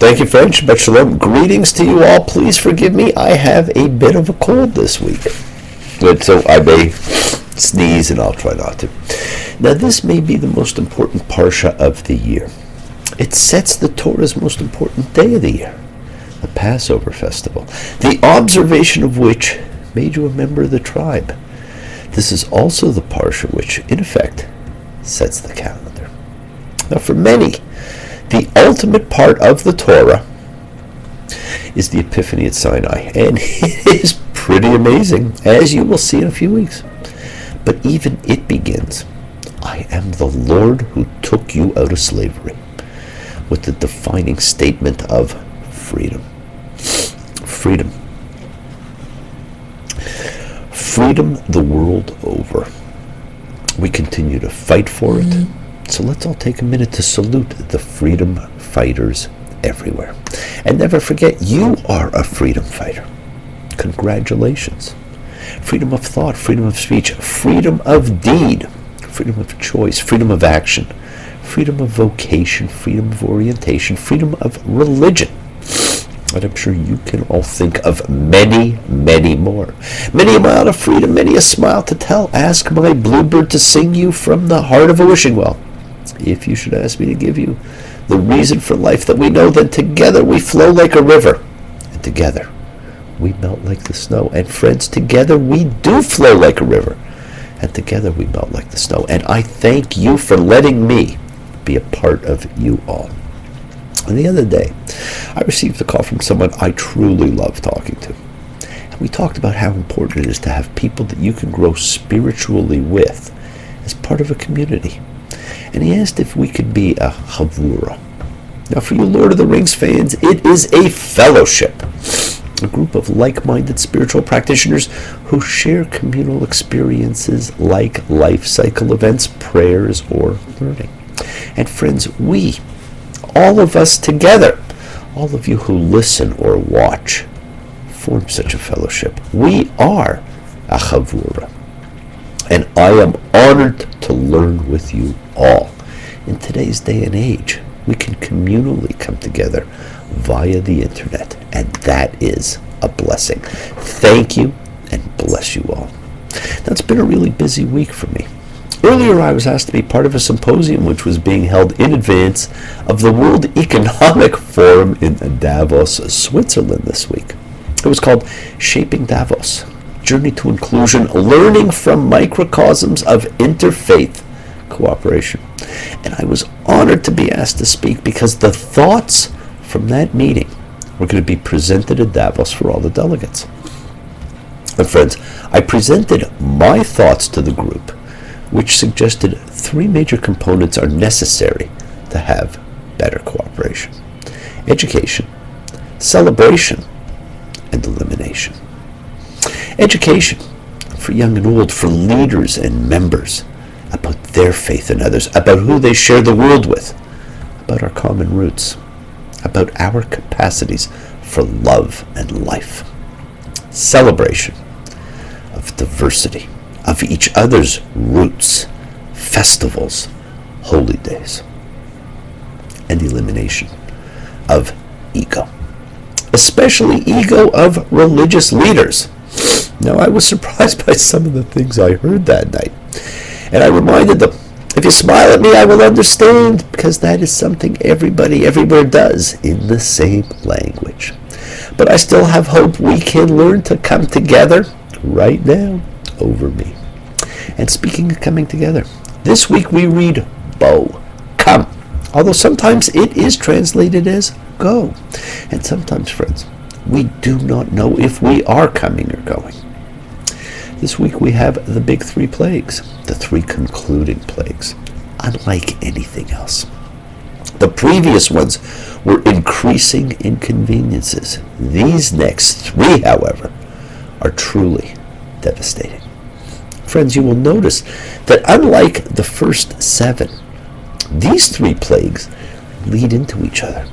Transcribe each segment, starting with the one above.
Thank you, friend. Shabbat Shalom. Greetings to you all. Please forgive me. I have a bit of a cold this week. So I may sneeze, and I'll try not to. Now, this may be the most important parsha of the year. It sets the Torah's most important day of the year, the Passover festival, the observation of which made you a member of the tribe. This is also the parsha which, in effect, sets the calendar. Now, for many, the ultimate part of the Torah is the epiphany at Sinai, and it is pretty amazing, as you will see in a few weeks. But even it begins, I am the Lord who took you out of slavery, with the defining statement of freedom. Freedom. Freedom the world over. We continue to fight for it. So let's all take a minute to salute the freedom fighters everywhere. And never forget, you are a freedom fighter. Congratulations. Freedom of thought, freedom of speech, freedom of deed, freedom of choice, freedom of action, freedom of vocation, freedom of orientation, freedom of religion. And I'm sure you can all think of many, many more. Many amount of freedom, many a smile to tell. Ask my bluebird to sing you from the heart of a wishing well. If you should ask me to give you the reason for life that we know, then together we flow like a river. And together we melt like the snow. And friends, together we do flow like a river. And together we melt like the snow. And I thank you for letting me be a part of you all. And the other day, I received a call from someone I truly love talking to. And we talked about how important it is to have people that you can grow spiritually with as part of a community. And he asked if we could be a chavura. Now, for you Lord of the Rings fans, it is a fellowship, a group of like-minded spiritual practitioners who share communal experiences like life cycle events, prayers, or learning. And friends, we, all of us together, all of you who listen or watch, form such a fellowship. We are a chavura. And I am honored to learn with you all. In today's day and age, we can communally come together via the internet, and that is a blessing. Thank you, and bless you all. Now, it's been a really busy week for me. Earlier, I was asked to be part of a symposium which was being held in advance of the World Economic Forum in Davos, Switzerland this week. It was called Shaping Davos, Journey to Inclusion, Learning from Microcosms of Interfaith Cooperation. And I was honored to be asked to speak because the thoughts from that meeting were going to be presented at Davos for all the delegates. And friends, I presented my thoughts to the group, which suggested three major components are necessary to have better cooperation: education, celebration, and elimination. Education for young and old, for leaders and members, about their faith in others, about who they share the world with, about our common roots, about our capacities for love and life. Celebration of diversity, of each other's roots, festivals, holy days. And elimination of ego, especially ego of religious leaders. Now, I was surprised by some of the things I heard that night. And I reminded them, if you smile at me, I will understand, because that is something everybody everywhere does in the same language. But I still have hope we can learn to come together right now over me. And speaking of coming together, this week we read bo, come, although sometimes it is translated as go. And sometimes, friends, we do not know if we are coming or going. This week we have the big three plagues, the three concluding plagues, unlike anything else. The previous ones were increasing inconveniences. These next three, however, are truly devastating. Friends, you will notice that unlike the first seven, these three plagues lead into each other.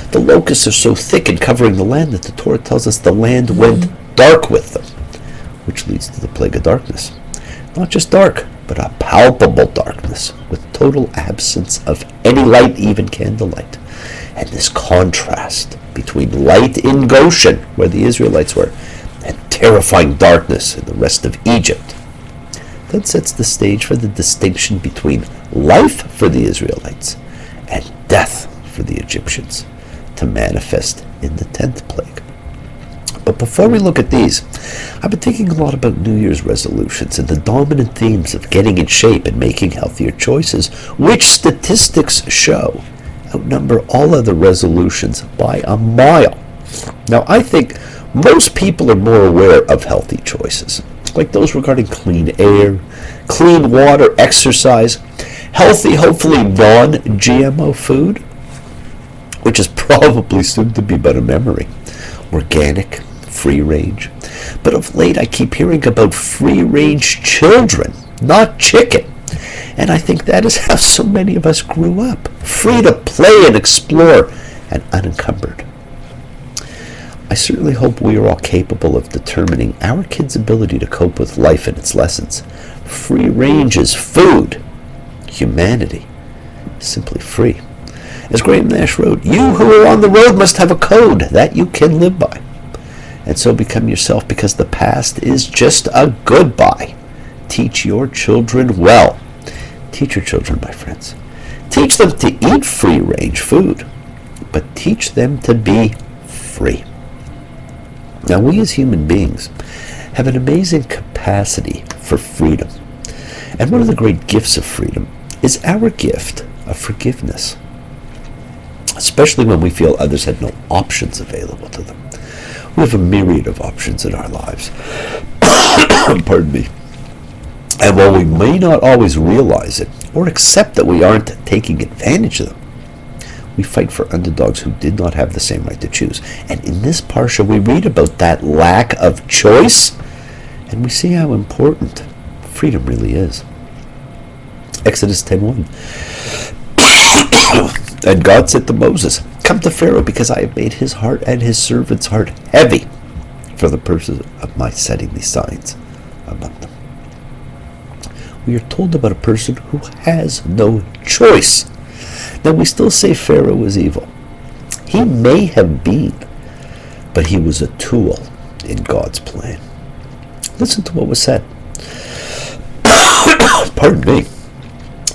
The locusts are so thick in covering the land that the Torah tells us the land went dark with them, which leads to the plague of darkness. Not just dark, but a palpable darkness with total absence of any light, even candlelight. And this contrast between light in Goshen, where the Israelites were, and terrifying darkness in the rest of Egypt, then sets the stage for the distinction between life for the Israelites and death for the Egyptians to manifest in the 10th plague. But before we look at these, I've been thinking a lot about New Year's resolutions and the dominant themes of getting in shape and making healthier choices, which statistics show outnumber all other resolutions by a mile. Now, I think most people are more aware of healthy choices, like those regarding clean air, clean water, exercise, healthy, hopefully non-GMO food, which is probably soon to be but a memory, organic, free range. But of late I keep hearing about free range children, not chicken. And I think that is how so many of us grew up, free to play and explore and unencumbered. I certainly hope we are all capable of determining our kids' ability to cope with life and its lessons. Free range is food. Humanity is simply free. As Graham Nash wrote, you who are on the road must have a code that you can live by. And so become yourself, because the past is just a goodbye. Teach your children well. Teach your children, my friends. Teach them to eat free-range food, but teach them to be free. Now, we as human beings have an amazing capacity for freedom. And one of the great gifts of freedom is our gift of forgiveness, especially when we feel others had no options available to them. We have a myriad of options in our lives. Pardon me. And while we may not always realize it or accept that we aren't taking advantage of them, we fight for underdogs who did not have the same right to choose. And in this parsha, we read about that lack of choice, and we see how important freedom really is. Exodus 10:1. And God said to Moses, come to Pharaoh, because I have made his heart and his servant's heart heavy for the purpose of my setting these signs among them. We are told about a person who has no choice. Now, we still say Pharaoh was evil. He may have been, but he was a tool in God's plan. Listen to what was said. Pardon me.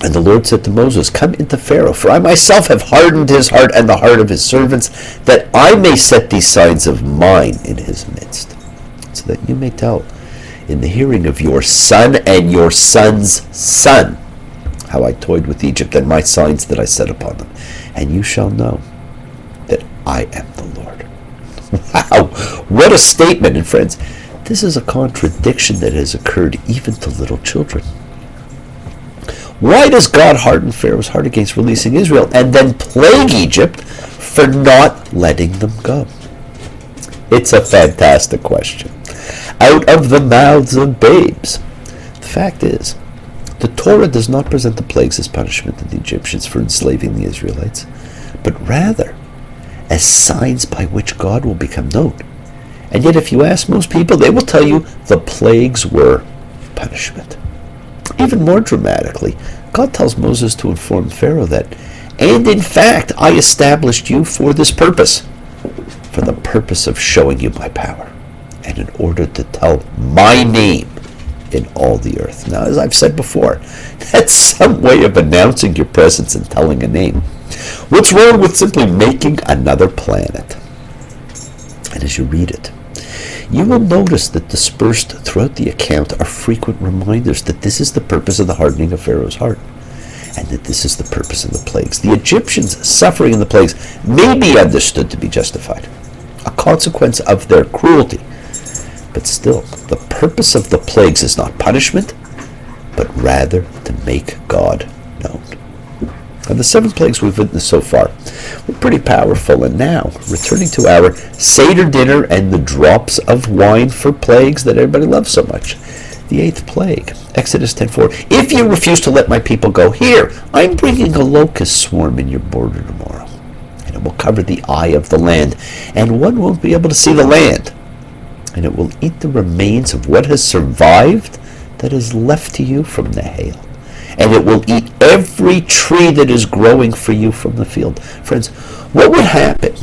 And the Lord said to Moses, come into Pharaoh, for I myself have hardened his heart and the heart of his servants, that I may set these signs of mine in his midst, so that you may tell in the hearing of your son and your son's son how I toyed with Egypt and my signs that I set upon them. And you shall know that I am the Lord. Wow, what a statement. And friends, this is a contradiction that has occurred even to little children. Why does God harden Pharaoh's heart against releasing Israel and then plague Egypt for not letting them go? It's a fantastic question. Out of the mouths of babes. The fact is, the Torah does not present the plagues as punishment to the Egyptians for enslaving the Israelites, but rather as signs by which God will become known. And yet if you ask most people, they will tell you the plagues were punishment. Even more dramatically, God tells Moses to inform Pharaoh that, and in fact, I established you for this purpose, for the purpose of showing you my power, and in order to tell my name in all the earth. Now, as I've said before, that's some way of announcing your presence and telling a name. What's wrong with simply making another planet? And as you read it, you will notice that dispersed throughout the account are frequent reminders that this is the purpose of the hardening of Pharaoh's heart, and that this is the purpose of the plagues. The Egyptians' suffering in the plagues may be understood to be justified, a consequence of their cruelty. But still, the purpose of the plagues is not punishment, but rather to make God known. And the 7 plagues we've witnessed so far were pretty powerful. And now, returning to our Seder dinner and the drops of wine for plagues that everybody loves so much. The 8th plague, Exodus 10:4. If you refuse to let my people go, here, I'm bringing a locust swarm in your border tomorrow, and it will cover the eye of the land, and one won't be able to see the land, and it will eat the remains of what has survived that is left to you from the hail. and it will eat every tree that is growing for you from the field. Friends, what would happen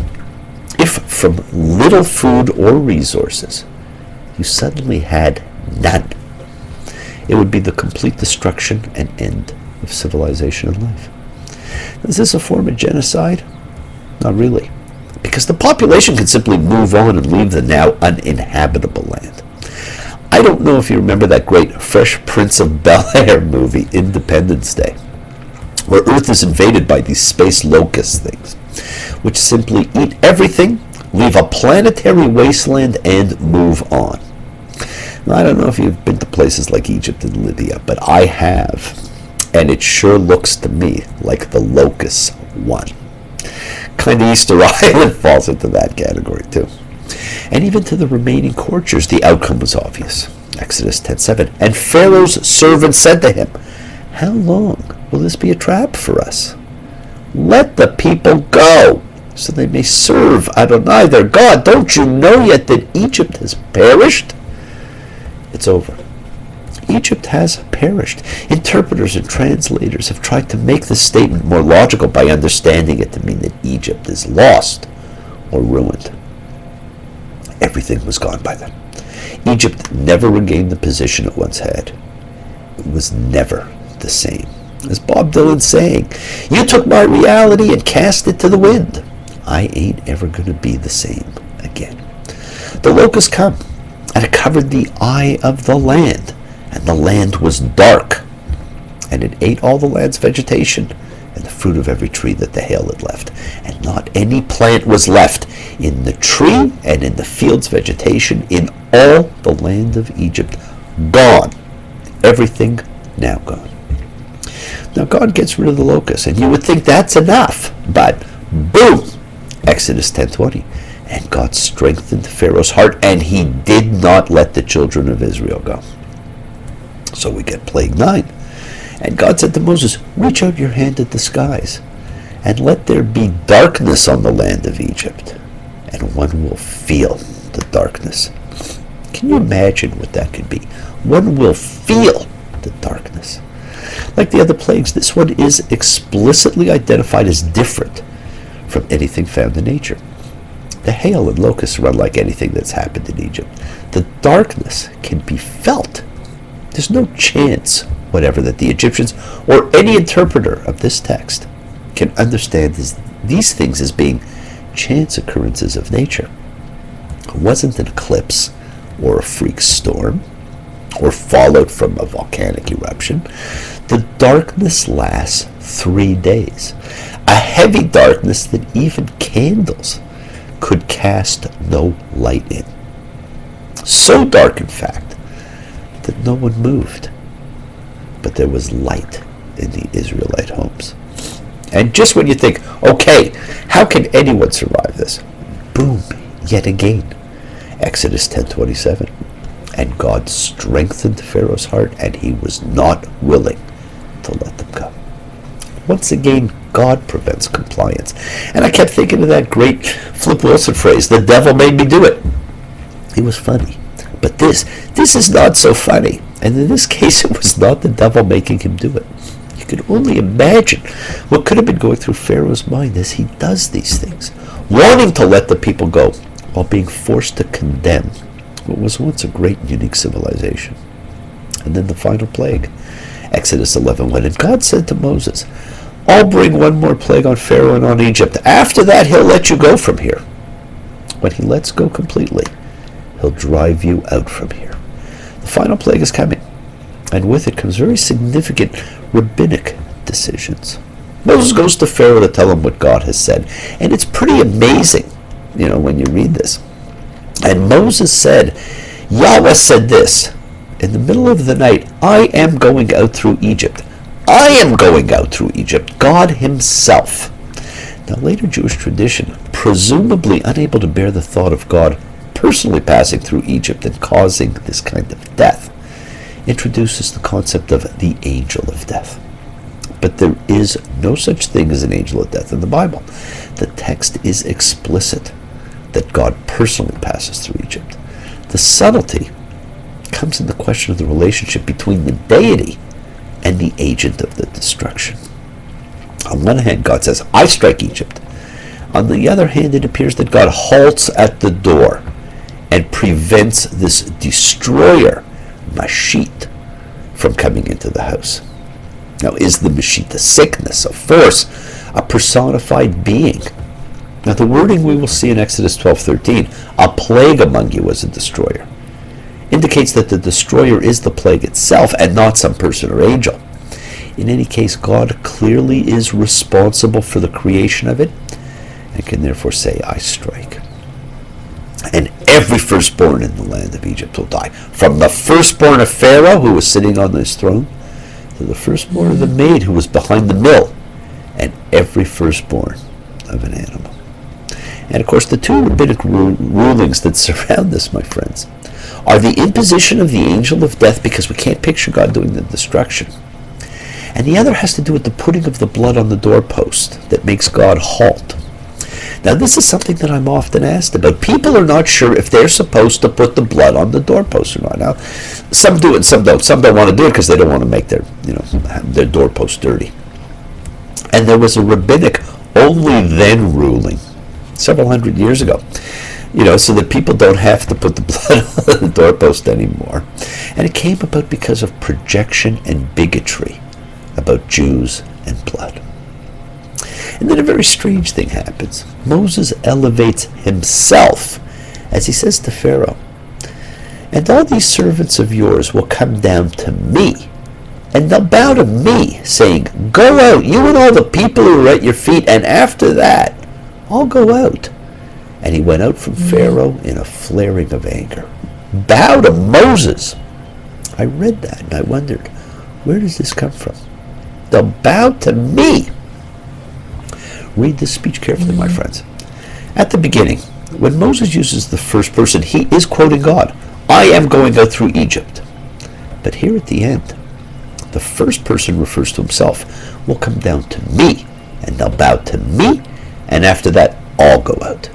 if from little food or resources you suddenly had none? It would be the complete destruction and end of civilization and life. Is this a form of genocide? Not really, because the population can simply move on and leave the now uninhabitable land. I don't know if you remember that great Fresh Prince of Bel-Air movie, Independence Day, where Earth is invaded by these space locust things, which simply eat everything, leave a planetary wasteland, and move on. Now, I don't know if you've been to places like Egypt and Libya, but I have, and it sure looks to me like the locusts won. Kind of Easter Island falls into that category too. And even to the remaining courtiers, the outcome was obvious. Exodus 10:7. And Pharaoh's servant said to him, "How long will this be a trap for us? Let the people go, so they may serve Adonai their God. Don't you know yet that Egypt has perished?" It's over. Egypt has perished. Interpreters and translators have tried to make this statement more logical by understanding it to mean that Egypt is lost or ruined. Everything was gone by then. Egypt never regained the position it once had. It was never the same. As Bob Dylan's saying, "You took my reality and cast it to the wind. I ain't ever going to be the same again." The locusts come, and it covered the eye of the land, and the land was dark, and it ate all the land's vegetation and the fruit of every tree that the hail had left, and not any plant was left in the tree and in the field's vegetation in all the land of Egypt. Gone. Everything now gone. Now God gets rid of the locusts, and you would think that's enough, but boom, Exodus 10:20. And God strengthened Pharaoh's heart, and he did not let the children of Israel go. So we get plague 9. And God said to Moses, "Reach out your hand at the skies, and let there be darkness on the land of Egypt, and one will feel the darkness." Can you imagine what that could be? One will feel the darkness. Like the other plagues, this one is explicitly identified as different from anything found in nature. The hail and locusts are unlike anything that's happened in Egypt. The darkness can be felt. There's no chance whatever that the Egyptians or any interpreter of this text can understand these things as being chance occurrences of nature. It wasn't an eclipse or a freak storm or fallout from a volcanic eruption. The darkness lasts 3 days, a heavy darkness that even candles could cast no light in. So dark, in fact, that no one moved. But there was light in the Israelite homes. And just when you think, okay, how can anyone survive this? Boom, yet again. Exodus 10:27. And God strengthened Pharaoh's heart, and he was not willing to let them go. Once again, God prevents compliance. And I kept thinking of that great Flip Wilson phrase, "The devil made me do it." It was funny. But this is not so funny. And in this case, it was not the devil making him do it. You can only imagine what could have been going through Pharaoh's mind as he does these things, wanting to let the people go while being forced to condemn what was once a great and unique civilization. And then the final plague, Exodus 11:1. And God said to Moses, "I'll bring one more plague on Pharaoh and on Egypt. After that, he'll let you go from here. When he lets go completely, he'll drive you out from here." The final plague is coming, and with it comes very significant rabbinic decisions. Moses goes to Pharaoh to tell him what God has said, and it's pretty amazing, when you read this. And Moses said, "Yahweh said this, in the middle of the night, I am going out through Egypt. I am going out through Egypt, God himself." Now, later Jewish tradition, presumably unable to bear the thought of God personally passing through Egypt and causing this kind of death, introduces the concept of the angel of death. But there is no such thing as an angel of death in the Bible. The text is explicit that God personally passes through Egypt. The subtlety comes in the question of the relationship between the deity and the agent of the destruction. On one hand, God says, I strike Egypt. On the other hand, it appears that God halts at the door and prevents this destroyer, Mashit, from coming into the house. Now, is the Mashit a sickness, a force, a personified being? Now, the wording we will see in Exodus 12:13, a plague among you as a destroyer, indicates that the destroyer is the plague itself and not some person or angel. In any case, God clearly is responsible for the creation of it and can therefore say, I strike. And every firstborn in the land of Egypt will die, from the firstborn of Pharaoh, who was sitting on his throne, to the firstborn of the maid who was behind the mill, and every firstborn of an animal. And of course, the two rabbinic rulings that surround this, my friends, are the imposition of the angel of death, because we can't picture God doing the destruction. And the other has to do with the putting of the blood on the doorpost that makes God halt. Now, this is something that I'm often asked about. People are not sure if they're supposed to put the blood on the doorpost or not. Now, some do it and some don't. Some don't want to do it because they don't want to make their doorpost dirty. And there was a rabbinic only then ruling several hundred years ago, so that people don't have to put the blood on the doorpost anymore. And it came about because of projection and bigotry about Jews and blood. And then a very strange thing happens. Moses elevates himself as he says to Pharaoh, and all these servants of yours will come down to me, and they'll bow to me, saying, go out, you and all the people who are at your feet, and after that, I'll go out. And he went out from Pharaoh in a flaring of anger. Bow to Moses. I read that and I wondered, where does this come from? They'll bow to me. Read this speech carefully, my friends. At the beginning, when Moses uses the first person, he is quoting God. I am going out through Egypt. But here at the end, the first person refers to himself. Will come down to me, and they'll bow to me, and after that, I'll go out.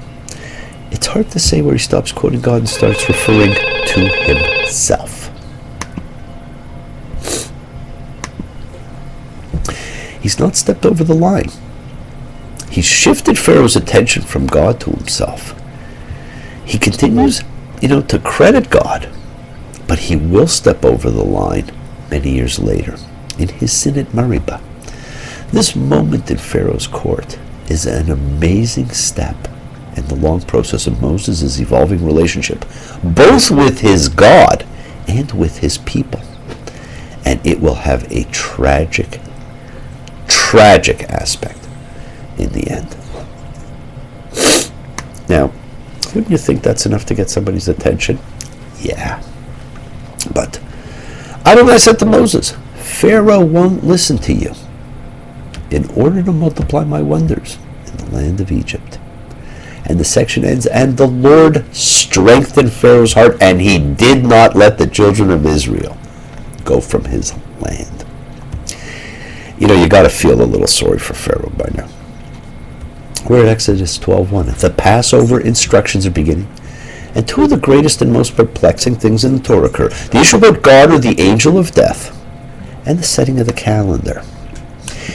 It's hard to say where he stops quoting God and starts referring to himself. He's not stepped over the line. He's shifted Pharaoh's attention from God to himself. He continues, to credit God, but he will step over the line many years later in his sin at Meribah. This moment in Pharaoh's court is an amazing step in the long process of Moses' evolving relationship, both with his God and with his people. And it will have a tragic aspect in the end. Now, wouldn't you think that's enough to get somebody's attention? Yeah. But Adonai said to Moses, Pharaoh won't listen to you in order to multiply my wonders in the land of Egypt. And the section ends, and the Lord strengthened Pharaoh's heart, and he did not let the children of Israel go from his land. You got to feel a little sorry for Pharaoh by now. We're at Exodus 12:1. The Passover instructions are beginning, and two of the greatest and most perplexing things in the Torah occur: the issue about God or the angel of death, and the setting of the calendar.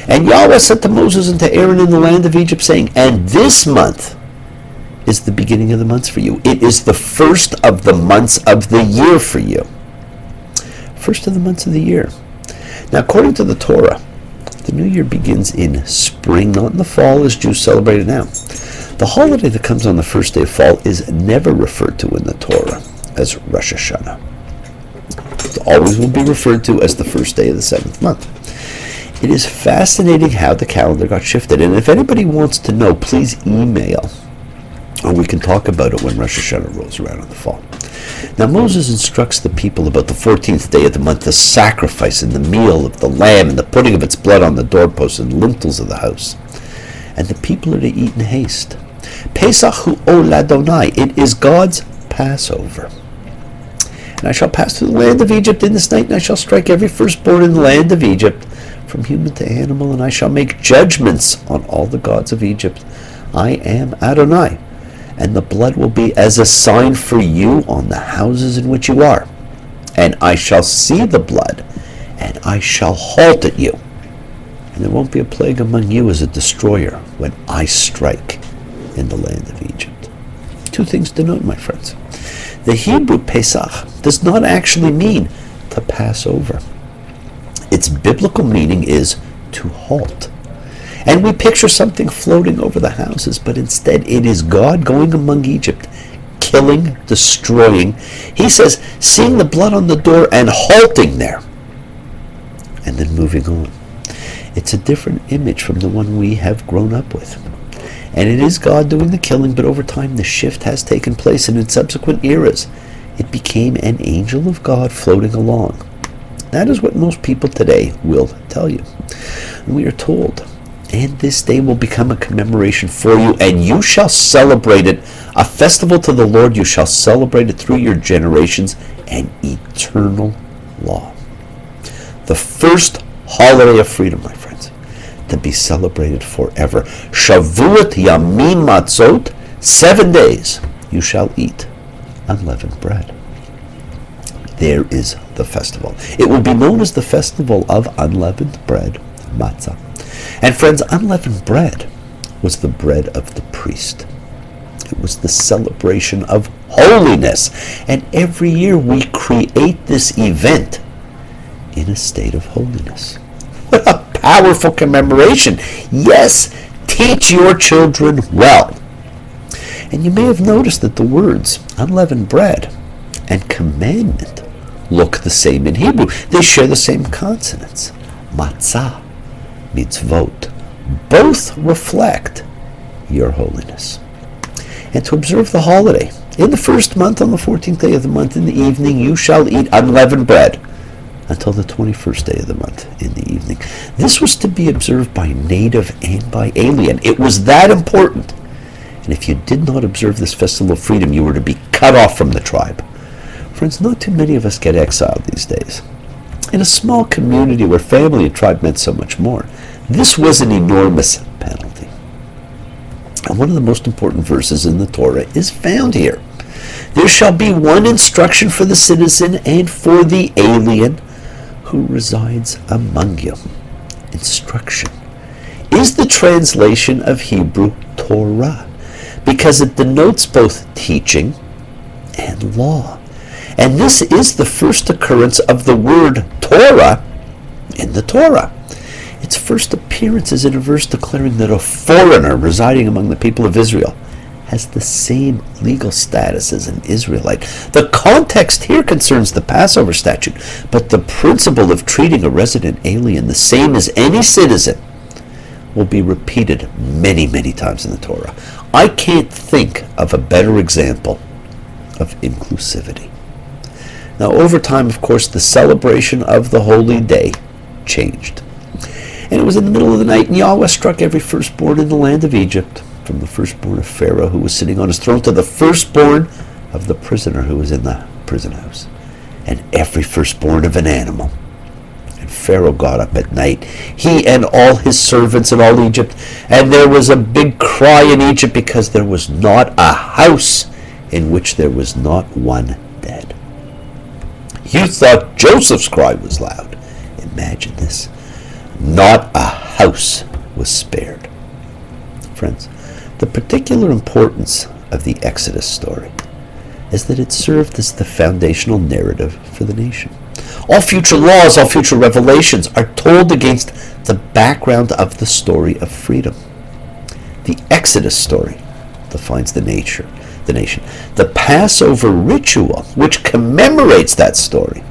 And Yahweh said to Moses and to Aaron in the land of Egypt, saying, and this month is the beginning of the months for you. It is the first of the months of the year for you. First of the months of the year. Now, according to the Torah, the new year begins in spring, not in the fall as Jews celebrate it now. The holiday that comes on the first day of fall is never referred to in the Torah as Rosh Hashanah. It always will be referred to as the first day of the seventh month. It is fascinating how the calendar got shifted, and if anybody wants to know, please email, or we can talk about it when Rosh Hashanah rolls around in the fall. Now, Moses instructs the people about the 14th day of the month, the sacrifice and the meal of the lamb and the putting of its blood on the doorposts and lintels of the house. And the people are to eat in haste. Pesach hu ol Adonai. It is God's Passover. And I shall pass through the land of Egypt in this night, and I shall strike every firstborn in the land of Egypt, from human to animal, and I shall make judgments on all the gods of Egypt. I am Adonai. And the blood will be as a sign for you on the houses in which you are. And I shall see the blood, and I shall halt at you, and there won't be a plague among you as a destroyer when I strike in the land of Egypt. Two things to note, my friends. The Hebrew Pesach does not actually mean to pass over. Its biblical meaning is to halt. And we picture something floating over the houses, but instead it is God going among Egypt, killing, destroying. He says, seeing the blood on the door and halting there, and then moving on. It's a different image from the one we have grown up with. And it is God doing the killing, but over time the shift has taken place, and in subsequent eras it became an angel of God floating along. That is what most people today will tell you. And we are told, and this day will become a commemoration for you, and you shall celebrate it, a festival to the Lord. You shall celebrate it through your generations, an eternal law. The first holiday of freedom, my friends, to be celebrated forever. Shavuot Yamin Matzot, 7 days you shall eat unleavened bread. There is the festival. It will be known as the festival of unleavened bread, matzah. And friends, unleavened bread was the bread of the priest. It was the celebration of holiness. And every year we create this event in a state of holiness. What a powerful commemoration. Yes, teach your children well. And you may have noticed that the words unleavened bread and commandment look the same in Hebrew. They share the same consonants. Matzah, mitzvot. Both reflect your holiness. And to observe the holiday, in the first month, on the 14th day of the month, in the evening, you shall eat unleavened bread until the 21st day of the month in the evening. This was to be observed by native and by alien. It was that important. And if you did not observe this festival of freedom, you were to be cut off from the tribe. Friends, not too many of us get exiled these days. In a small community where family and tribe meant so much more, this was an enormous penalty. And one of the most important verses in the Torah is found here. There shall be one instruction for the citizen and for the alien who resides among you. Instruction is the translation of Hebrew Torah, because it denotes both teaching and law. And this is the first occurrence of the word Torah in the Torah. Its first appearance is in a verse declaring that a foreigner residing among the people of Israel has the same legal status as an Israelite. The context here concerns the Passover statute, but the principle of treating a resident alien the same as any citizen will be repeated many, many times in the Torah. I can't think of a better example of inclusivity. Now, over time, of course, the celebration of the holy day changed. And it was in the middle of the night, and Yahweh struck every firstborn in the land of Egypt, from the firstborn of Pharaoh who was sitting on his throne to the firstborn of the prisoner who was in the prison house, and every firstborn of an animal. And Pharaoh got up at night, he and all his servants in all Egypt, and there was a big cry in Egypt because there was not a house in which there was not one dead. You thought Joseph's cry was loud. Imagine this. Not a house was spared. Friends, the particular importance of the Exodus story is that it served as the foundational narrative for the nation. All future laws, all future revelations are told against the background of the story of freedom. The Exodus story defines the nation. The Passover ritual, which commemorates that story,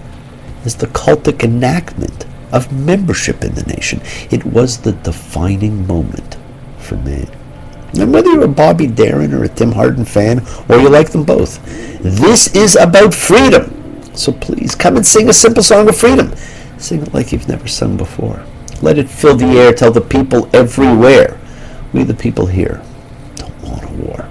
is the cultic enactment of membership in the nation. It was the defining moment for man. And whether you're a Bobby Darin or a Tim Harden fan, or you like them both, this is about freedom. So please, come and sing a simple song of freedom. Sing it like you've never sung before. Let it fill the air. Tell the people everywhere, we the people here don't want a war.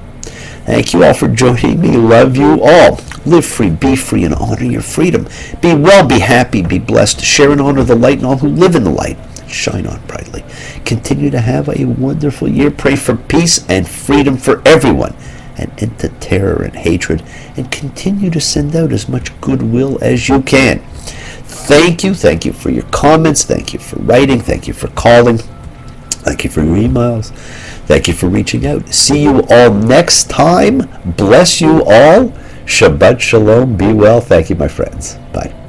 Thank you all for joining me. Love you all. Live free, be free, and honor your freedom. Be well, be happy, be blessed. Share and honor the light and all who live in the light. Shine on brightly. Continue to have a wonderful year. Pray for peace and freedom for everyone, and end to terror and hatred, and continue to send out as much goodwill as you can. Thank you for your comments, thank you for writing, thank you for calling, thank you for your emails, thank you for reaching out. See you all next time. Bless you all. Shabbat shalom. Be well. Thank you, my friends. Bye.